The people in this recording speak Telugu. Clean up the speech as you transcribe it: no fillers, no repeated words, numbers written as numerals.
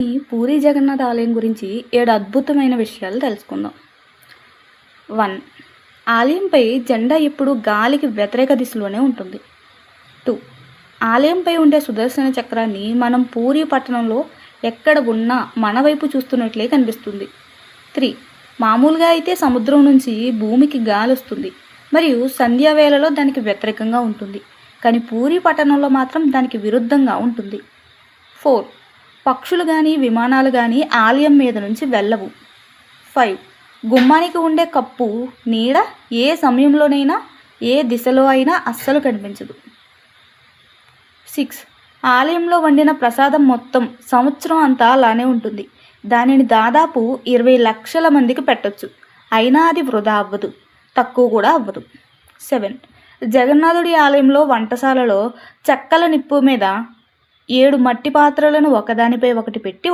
ఈ పూరి జగన్నాథ ఆలయం గురించి 7 అద్భుతమైన విషయాలు తెలుసుకుందాం. 1. ఆలయంపై జెండా ఎప్పుడూ గాలికి వ్యతిరేక దిశలోనే ఉంటుంది. 2. ఆలయంపై ఉండే సుదర్శన చక్రాన్ని మనం పూరి పట్టణంలో ఎక్కడ ఉన్నా మన వైపు చూస్తున్నట్లే కనిపిస్తుంది. 3. మామూలుగా అయితే సముద్రం నుంచి భూమికి గాలి వస్తుంది మరియు సంధ్యావేళలో దానికి వ్యతిరేకంగా ఉంటుంది, కానీ పూరి పట్టణంలో మాత్రం దానికి విరుద్ధంగా ఉంటుంది. 4. పక్షులు కానీ విమానాలు కానీ ఆలయం మీద నుంచి వెళ్ళవు. 5. గుమ్మానికి ఉండే కప్పు నీడ ఏ సమయంలోనైనా ఏ దిశలో అయినా అస్సలు కనిపించదు. 6. ఆలయంలో వండిన ప్రసాదం మొత్తం సంవత్సరం అంతా అలానే ఉంటుంది. దానిని దాదాపు 20 లక్షల మందికి పెట్టొచ్చు, అయినా అది వృధా అవ్వదు, తక్కువ కూడా అవ్వదు. 7. జగన్నాథుడి ఆలయంలో వంటశాలలో చెక్కల నిప్పు మీద 7 మట్టి పాత్రలను ఒకదానిపై ఒకటి పెట్టి